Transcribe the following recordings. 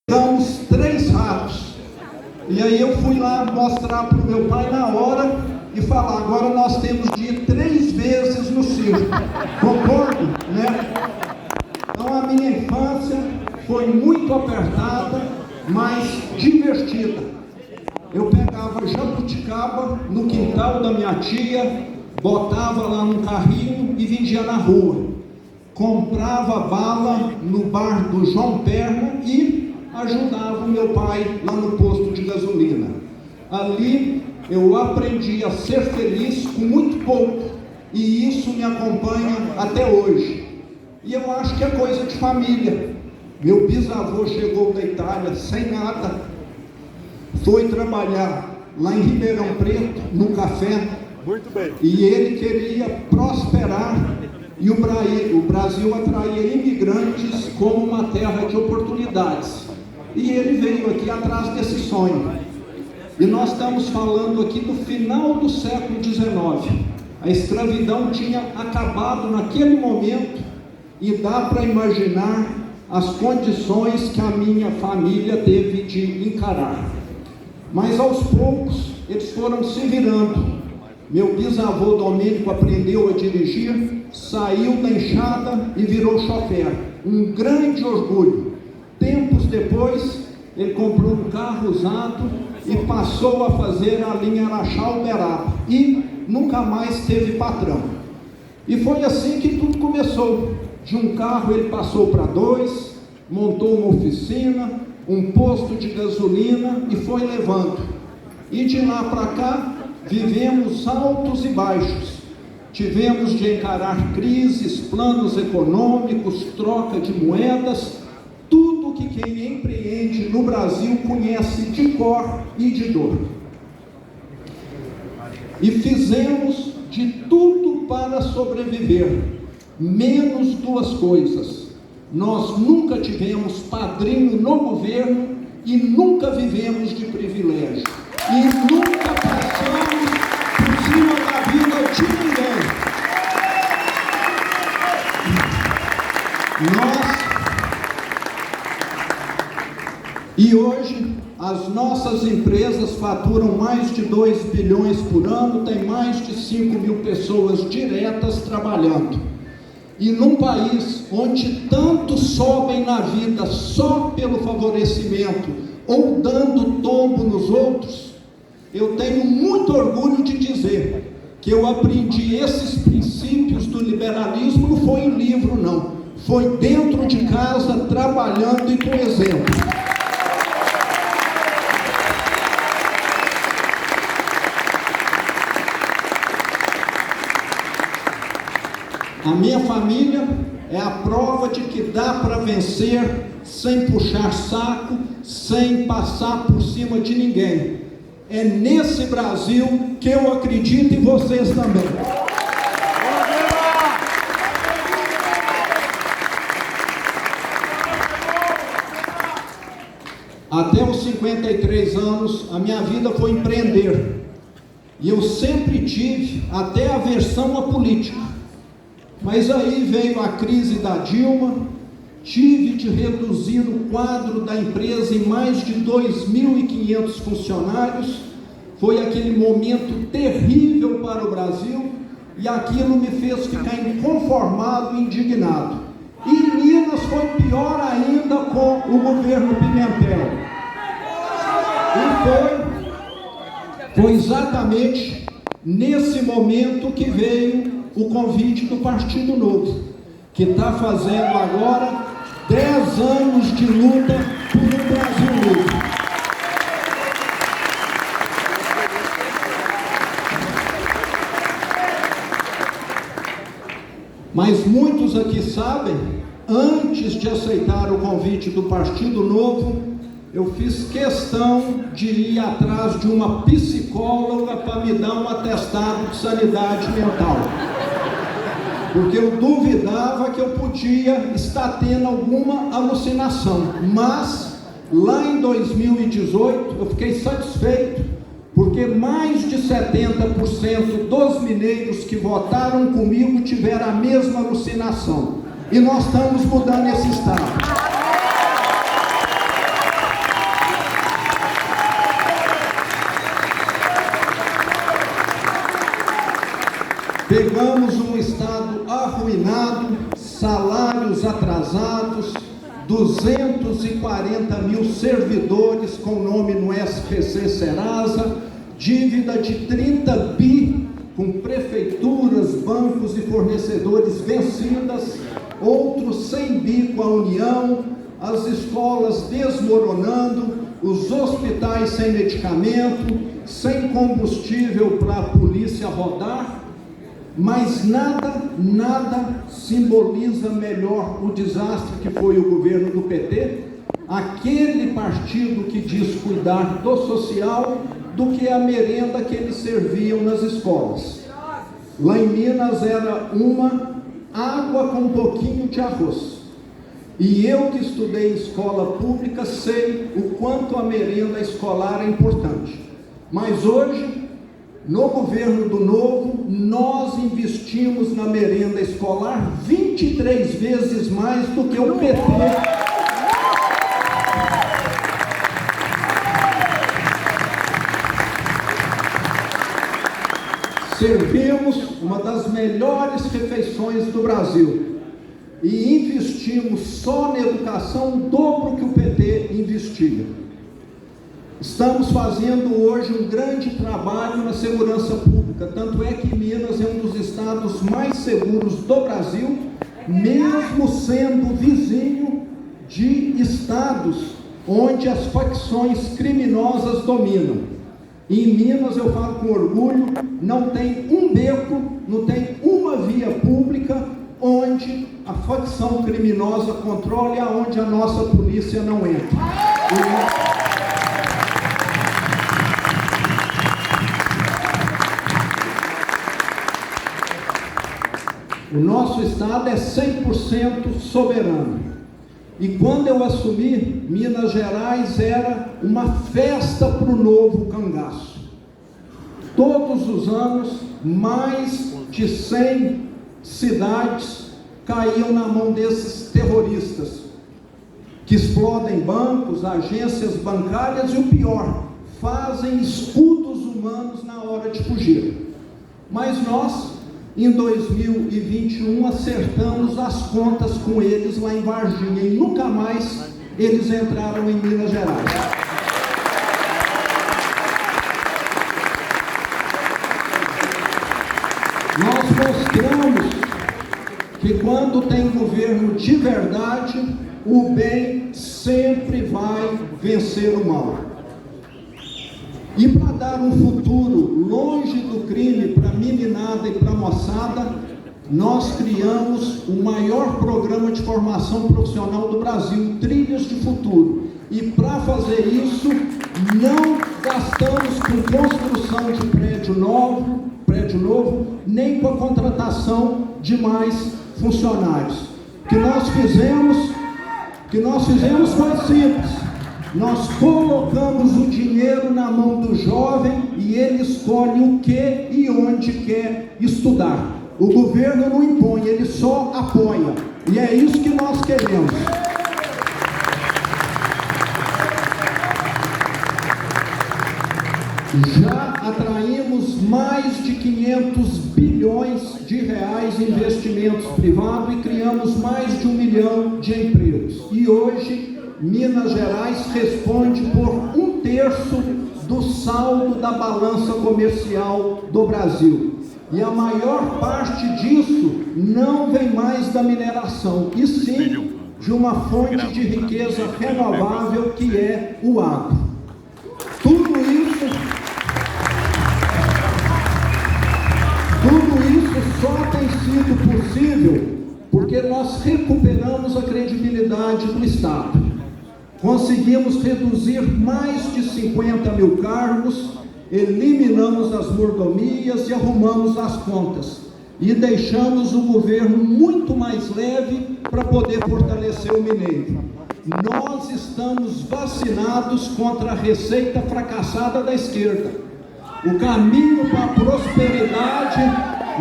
Pegamos 3 ratos. E aí eu fui lá mostrar para o meu pai na hora e falar: agora nós temos de ir 3 vezes no circo. Concordo, né? Então a minha infância foi muito apertada, mas divertida. Eu pegava jabuticaba no quintal da minha tia, botava lá num carrinho e vendia na rua. Comprava bala no bar do João Perna e ajudava o meu pai lá no posto de gasolina. Ali eu aprendi a ser feliz com muito pouco, e isso me acompanha até hoje. E eu acho que é coisa de família. Meu bisavô chegou da Itália sem nada, foi trabalhar lá em Ribeirão Preto, no café. Muito bem. E ele queria prosperar, e o Brasil atraía imigrantes como uma terra de oportunidades. E ele veio aqui atrás desse sonho. E nós estamos falando aqui do final do século XIX. A escravidão tinha acabado naquele momento, e dá para imaginar as condições que a minha família teve de encarar. Mas aos poucos eles foram se virando. Meu bisavô Domênico aprendeu a dirigir, saiu da enxada e virou chofer. Um grande orgulho. Tempos depois, ele comprou um carro usado e passou a fazer a linha Araxá-Uberaba. E nunca mais teve patrão. E foi assim que tudo começou. De um carro ele passou para 2, montou uma oficina, um posto de gasolina e foi levando. E de lá para cá, vivemos altos e baixos. Tivemos de encarar crises, planos econômicos, troca de moedas, tudo que quem empreende no Brasil conhece de cor e de dor. E fizemos de tudo para sobreviver, menos 2 coisas. Nós nunca tivemos padrinho no governo e nunca vivemos de privilégio. E nunca passamos por cima da vida de ninguém. E hoje, as nossas empresas faturam mais de 2 bilhões por ano, tem mais de 5 mil pessoas diretas trabalhando. E num país onde tantos sobem na vida só pelo favorecimento ou dando tombo nos outros, eu tenho muito orgulho de dizer que eu aprendi esses princípios do liberalismo. Não foi em livro, não. Foi dentro de casa, trabalhando e com exemplo. A minha família é a prova de que dá para vencer sem puxar saco, sem passar por cima de ninguém. É nesse Brasil que eu acredito, e vocês também. Até os 53 anos, a minha vida foi empreender. E eu sempre tive até aversão à política. Mas aí veio a crise da Dilma, tive de reduzir o quadro da empresa em mais de 2.500 funcionários. Foi aquele momento terrível para o Brasil, e aquilo me fez ficar inconformado e indignado. E em Minas foi pior ainda com o governo Pimentel. E foi exatamente nesse momento que veio o convite do Partido Novo, que está fazendo agora 10 anos de luta por um Brasil livre. Mas muitos aqui sabem, antes de aceitar o convite do Partido Novo, eu fiz questão de ir atrás de uma psicóloga para me dar um atestado de sanidade mental. Porque eu duvidava que eu podia estar tendo alguma alucinação. Mas, lá em 2018, eu fiquei satisfeito, porque mais de 70% dos mineiros que votaram comigo tiveram a mesma alucinação. E nós estamos mudando esse estado. Pegamos um Estado arruinado, salários atrasados, 240 mil servidores com nome no SPC Serasa, dívida de 30 bi com prefeituras, bancos e fornecedores vencidas, outros 100 bi com a União, as escolas desmoronando, os hospitais sem medicamento, sem combustível para a polícia rodar, mas nada simboliza melhor o desastre que foi o governo do PT, aquele partido que diz cuidar do social, do que a merenda que eles serviam nas escolas. Lá em Minas era uma água com um pouquinho de arroz. E eu que estudei em escola pública sei o quanto a merenda escolar é importante. Mas hoje, no governo do Novo, nós investimos na merenda escolar 23 vezes mais do que o PT. Servimos uma das melhores refeições do Brasil e investimos só na educação o dobro que o PT investia. Estamos fazendo hoje um grande trabalho na segurança pública, tanto é que Minas é um dos estados mais seguros do Brasil, mesmo sendo vizinho de estados onde as facções criminosas dominam. Em Minas, eu falo com orgulho, não tem um beco, não tem uma via pública onde a facção criminosa controla e aonde a nossa polícia não entra. O nosso estado é 100% soberano. E quando eu assumi, Minas Gerais era uma festa para o novo cangaço. Todos os anos, mais de 100 cidades caíam na mão desses terroristas, que explodem bancos, agências bancárias e o pior, fazem escudos humanos na hora de fugir. Mas nós, em 2021, acertamos as contas com eles lá em Varginha e nunca mais eles entraram em Minas Gerais. Nós mostramos que quando tem governo de verdade, o bem sempre vai vencer o mal. E para dar um futuro longe do crime para a meninada e para a moçada, nós criamos o maior programa de formação profissional do Brasil, Trilhas de Futuro. E para fazer isso, não gastamos com construção de prédio novo, nem com a contratação de mais funcionários. O que nós fizemos foi simples. Nós colocamos o dinheiro na mão do jovem e ele escolhe o que e onde quer estudar. O governo não impõe, ele só apoia. E é isso que nós queremos. Já atraímos mais de 500 bilhões de reais em investimentos privados e criamos mais de 1 milhão de empregos. E hoje, Minas Gerais responde por 1/3 do saldo da balança comercial do Brasil. E a maior parte disso não vem mais da mineração, e sim de uma fonte de riqueza renovável que é o agro. Tudo isso só tem sido possível porque nós recuperamos a credibilidade do Estado. Conseguimos reduzir mais de 50 mil cargos, eliminamos as mordomias e arrumamos as contas. E deixamos o governo muito mais leve para poder fortalecer o mineiro. Nós estamos vacinados contra a receita fracassada da esquerda. O caminho para a prosperidade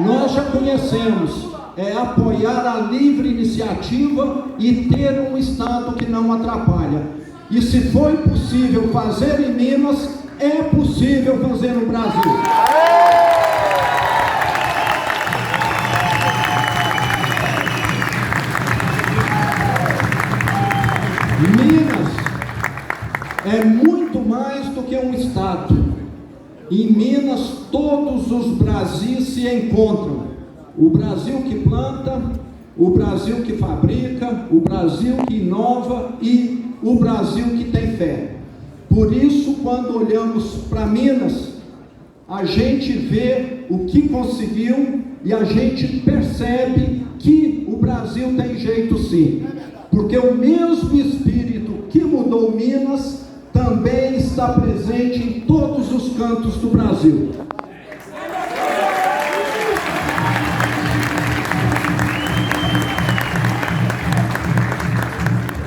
nós já conhecemos. É apoiar a livre iniciativa e ter um Estado que não atrapalha. E se foi possível fazer em Minas, é possível fazer no Brasil. é muito mais do que um estado. Em Minas, todos os Brasis se encontram. O Brasil que planta, o Brasil que fabrica, o Brasil que inova e o Brasil que tem fé. Por isso, quando olhamos para Minas, a gente vê o que conseguiu e a gente percebe que o Brasil tem jeito sim. Porque o mesmo espírito que mudou Minas também está presente em todos os cantos do Brasil.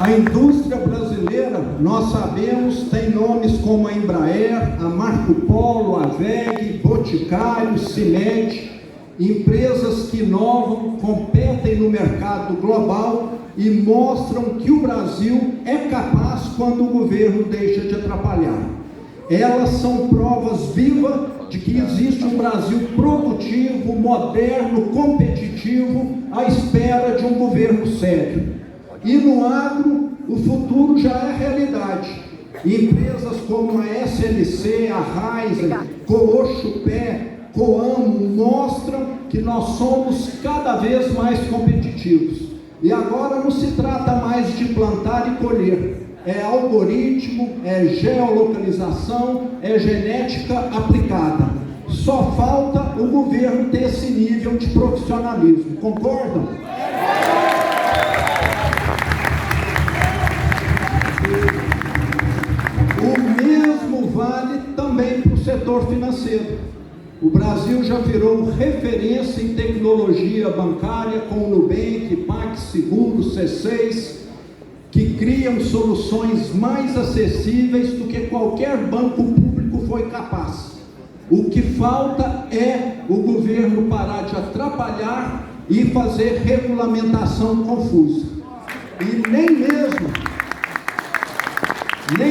A indústria brasileira, nós sabemos, tem nomes como a Embraer, a Marco Polo, a WEG, Boticário, CIMED, empresas que inovam, competem no mercado global e mostram que o Brasil é capaz quando o governo deixa de atrapalhar. Elas são provas vivas de que existe um Brasil produtivo, moderno, competitivo, à espera de um governo sério. E no agro, o futuro já é realidade. Empresas como a SLC, a Raizen, Cooxupé, Coamo mostram que nós somos cada vez mais competitivos. E agora não se trata mais de plantar e colher. É algoritmo, é geolocalização, é genética aplicada. Só falta o governo ter esse nível de profissionalismo. Concordam? O mesmo vale também para o setor financeiro. O Brasil já virou referência em tecnologia bancária com o Nubank, PagSeguro, C6, que criam soluções mais acessíveis do que qualquer banco público foi capaz. O que falta é o governo parar de atrapalhar e fazer regulamentação confusa. E nem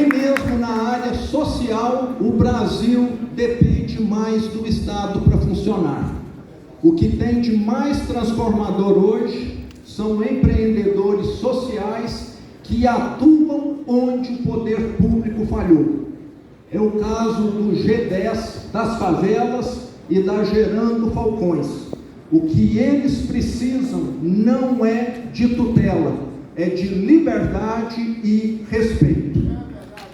mesmo na área social o Brasil depende mais do Estado para funcionar. O que tem de mais transformador hoje são empreendedores sociais que atuam onde o poder público falhou. É o caso do G10 das favelas e da Gerando Falcões. O que eles precisam não é de tutela, é de liberdade e respeito.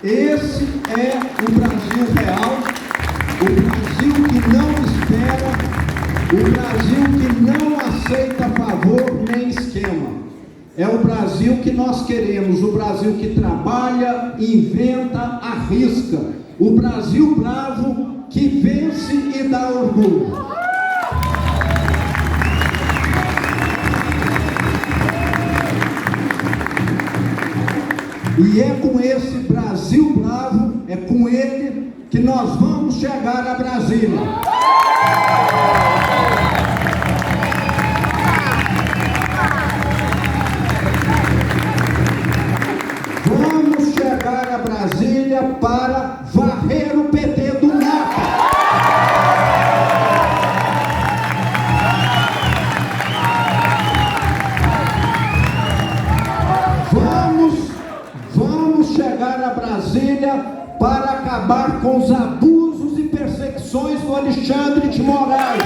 Esse é o Brasil real, o Brasil que não espera, o Brasil que não aceita favor nem esquema. É o Brasil que nós queremos, o Brasil que trabalha, inventa, arrisca. O Brasil bravo que vence e dá orgulho. E é com esse Brasil bravo, é com ele que nós vamos chegar a Brasília. Vamos chegar a Brasília para varrer o PT do mapa. Vamos chegar a Brasília para acabar com os abusos e perseguições do Alexandre de Moraes.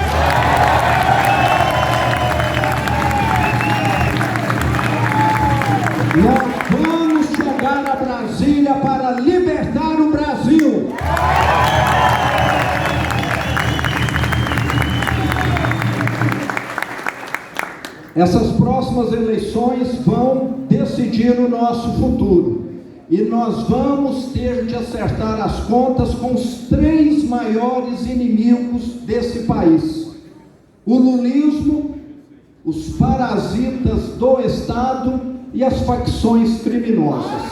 Nós vamos chegar a Brasília para libertar o Brasil. Essas próximas eleições vão decidir o nosso futuro. E nós vamos ter de acertar as contas com os 3 maiores inimigos desse país: o lulismo, os parasitas do Estado e as facções criminosas.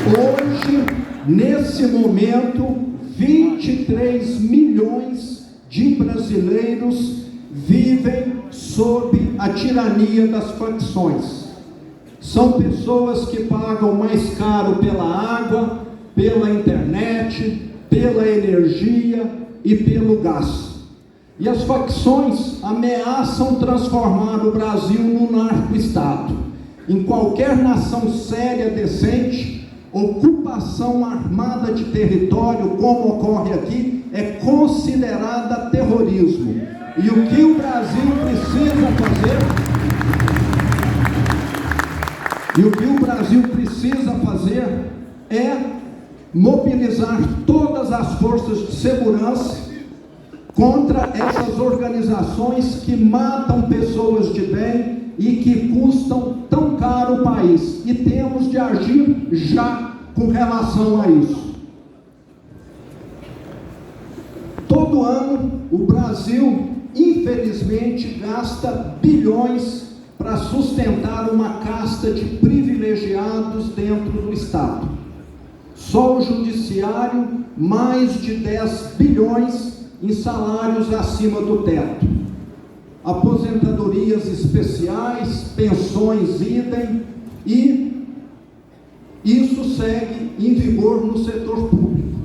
Hoje, nesse momento, 23 milhões de brasileiros vivem sob a tirania das facções. São pessoas que pagam mais caro pela água, pela internet, pela energia e pelo gás. E as facções ameaçam transformar o Brasil num narco-estado. Em qualquer nação séria, decente, ocupação armada de território, como ocorre aqui, é considerada terrorismo. E o que o Brasil precisa fazer é mobilizar todas as forças de segurança contra essas organizações que matam pessoas de bem e que custam tão caro o país. E temos de agir já com relação a isso. Todo ano, o Brasil, infelizmente, gasta bilhões para sustentar uma casta de privilegiados dentro do Estado. Só o Judiciário, mais de 10 bilhões em salários acima do teto. Aposentadorias especiais, pensões idem, e isso segue em vigor no setor público.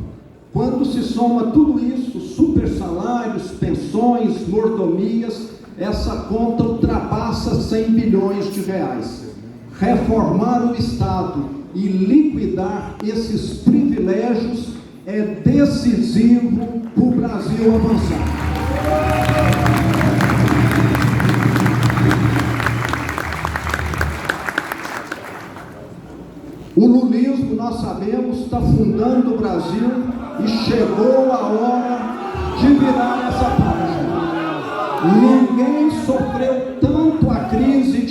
Quando se soma tudo isso, super salários, pensões, mordomias, essa conta ultrapassa 100 bilhões de reais. Reformar o Estado e liquidar esses privilégios é decisivo para o Brasil avançar. O lulismo, nós sabemos, está fundando o Brasil e chegou a hora de virar essa página. Ninguém sofreu tanto